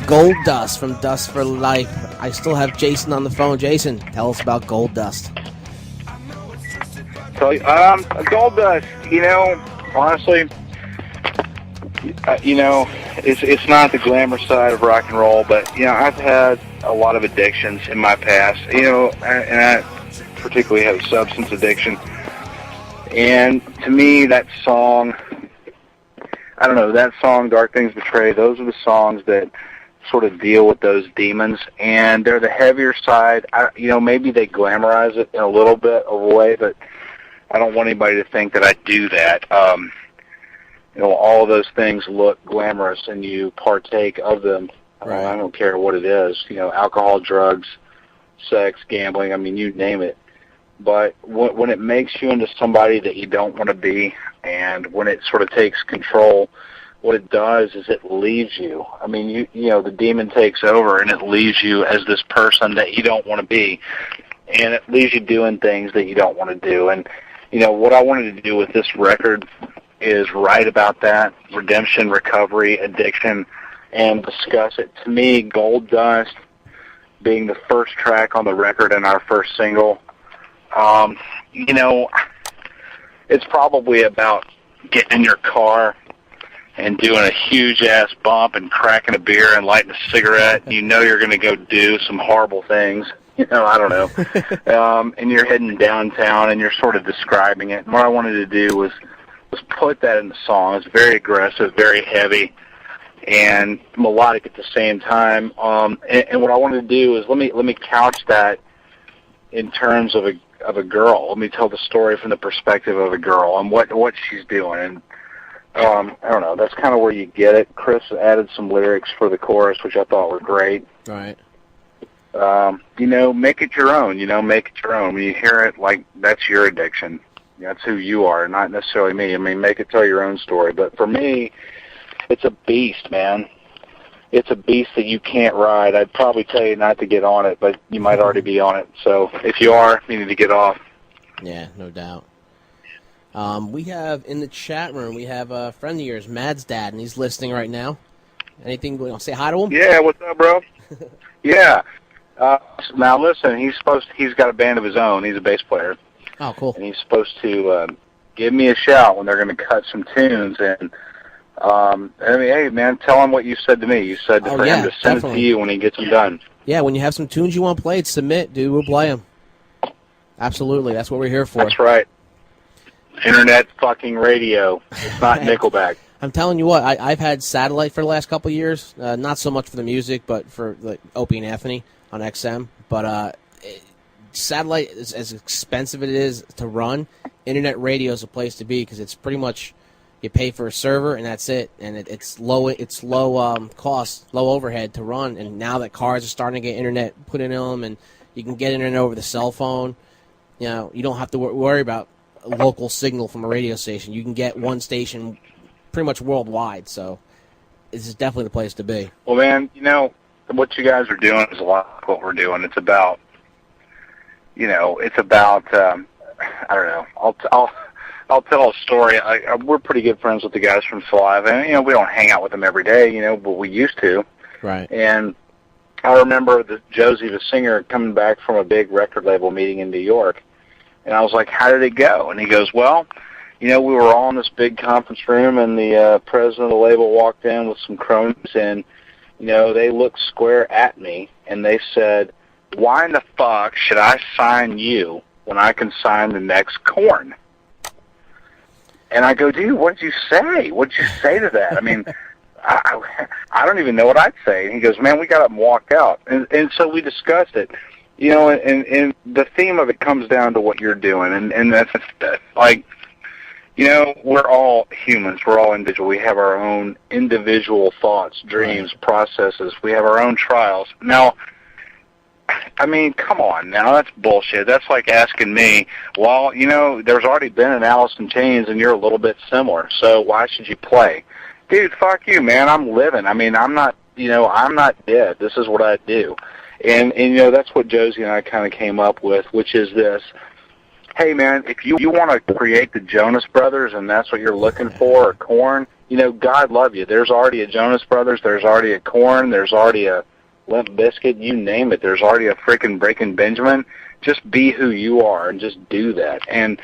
Gold Dust from Dust for Life. I still have Jason on the phone. Jason, tell us about Gold Dust. So, Gold Dust, honestly, it's not the glamour side of rock and roll, but, I've had a lot of addictions in my past, and I particularly have a substance addiction. And to me, that song, Dark Things Betray, those are the songs that sort of deal with those demons, and they're the heavier side. Maybe they glamorize it in a little bit of a way, but I don't want anybody to think that I do that. All of those things look glamorous, and you partake of them. Right. I don't care what it is. Alcohol, drugs, sex, gambling. I mean, you name it. But when it makes you into somebody that you don't want to be, and when it sort of takes control, what it does is it leaves you. I mean, the demon takes over, and it leaves you as this person that you don't want to be, and it leaves you doing things that you don't want to do. And what I wanted to do with this record is write about that, redemption, recovery, addiction, and discuss it. To me, Gold Dust being the first track on the record and our first single, it's probably about getting in your car and doing a huge-ass bump and cracking a beer and lighting a cigarette. You're going to go do some horrible things. I don't know. And you're heading downtown, and you're sort of describing it. And what I wanted to do was put that in the song. It's very aggressive, very heavy, and melodic at the same time. And what I wanted to do is let me couch that in terms of a girl. Let me tell the story from the perspective of a girl and what she's doing. And I don't know. That's kind of where you get it. Chris added some lyrics for the chorus, which I thought were great. Right. Make it your own. Make it your own. When you hear it, like, that's your addiction. That's who you are, not necessarily me. I mean, make it tell your own story. But for me, it's a beast, man. It's a beast that you can't ride. I'd probably tell you not to get on it, but you might already be on it. So if you are, you need to get off. Yeah, no doubt. We have in the chat room, we have a friend of yours, Mad's dad, and he's listening right now. Anything, say hi to him? Yeah, what's up, bro? Yeah. Now listen, he's got a band of his own. He's a bass player. Oh, cool. And he's supposed to give me a shout when they're going to cut some tunes. And hey, man, tell him what you said to me. You said for him to send it to you when he gets them done. Yeah, when you have some tunes you want played, submit, dude. We'll play them. Absolutely, that's what we're here for. That's right. Internet fucking radio. It's not Nickelback. I'm telling you what, I've had satellite for the last couple of years. Not so much for the music, but for like Opie and Anthony on XM. But satellite, as expensive as it is to run, internet radio is a place to be because it's pretty much you pay for a server and that's it, and it's low cost, low overhead to run. And now that cars are starting to get internet put in them, and you can get internet over the cell phone, you don't have to worry about a local signal from a radio station. You can get one station pretty much worldwide. So this is definitely the place to be. Well, man, what you guys are doing is a lot like what we're doing. It's about, I don't know. I'll tell a story. We're pretty good friends with the guys from Saliva, and we don't hang out with them every day, but we used to. Right. And I remember Josie, the singer, coming back from a big record label meeting in New York, and I was like, "How did it go?" And he goes, "Well, we were all in this big conference room, and the president of the label walked in with some cronies, and they looked square at me, and they said, 'Why in the fuck should I sign you when I can sign the next Korn?'" And I go, "Dude, what did you say? What did you say to that?" I mean, I don't even know what I'd say. And he goes, "Man, we got up and walked out." And so we discussed it. And the theme of it comes down to what you're doing. And that's like, we're all humans. We're all individual. We have our own individual thoughts, dreams, processes. We have our own trials. Now, I mean, come on now. That's bullshit. That's like asking me, well, there's already been an Alice in Chains and you're a little bit similar, so why should you play? Dude, fuck you, man. I'm living. I mean, I'm not dead. This is what I do. And that's what Josie and I kind of came up with, which is this. Hey, man, if you want to create the Jonas Brothers and that's what you're looking for, or Korn, God love you. There's already a Jonas Brothers. There's already a Korn. There's already a Limp Bizkit. You name it. There's already a freaking Breaking Benjamin. Just be who you are and just do that. And,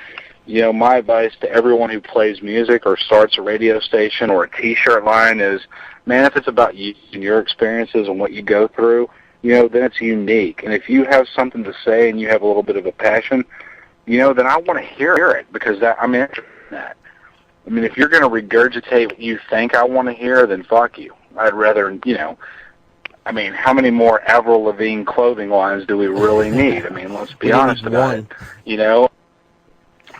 my advice to everyone who plays music or starts a radio station or a T-shirt line is, man, if it's about you and your experiences and what you go through, then it's unique. And if you have something to say and you have a little bit of a passion, then I want to hear it because I'm interested in that. I mean, if you're going to regurgitate what you think I want to hear, then fuck you. I'd rather, how many more Avril Lavigne clothing lines do we really need? I mean, let's be honest about it.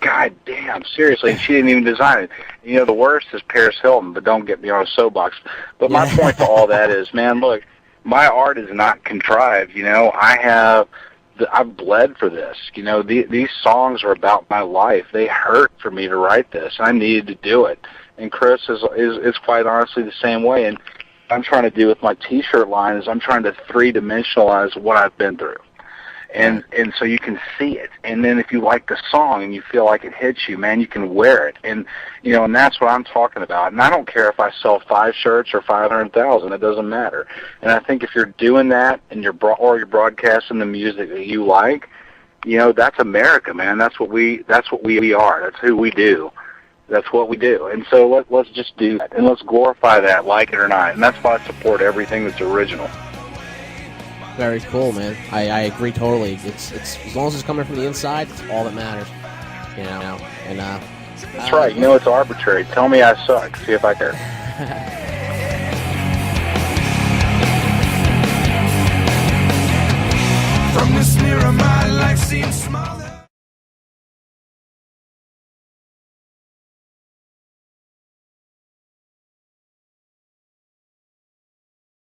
God damn, seriously, and she didn't even design it. The worst is Paris Hilton, but don't get me on a soapbox. But my point to all that is, man, look, my art is not contrived. I've bled for this. These songs are about my life. They hurt for me to write this. I needed to do it. And Chris is quite honestly the same way. And I'm trying to do with my T-shirt line is I'm trying to three-dimensionalize what I've been through. And so you can see it. And then if you like the song and you feel like it hits you, man, you can wear it. And, and that's what I'm talking about. And I don't care if I sell 5 shirts or 500,000. It doesn't matter. And I think if you're doing that and you're broadcasting the music that you like, that's America, man. That's what we are. That's who we do. That's what we do. And so let's just do that. And let's glorify that, like it or not. And that's why I support everything that's original. Very cool, man. I agree totally. It's as long as it's coming from the inside, it's all that matters. And that's right. It's arbitrary. Tell me I suck. See if I care. From this mirror, my life seems smaller.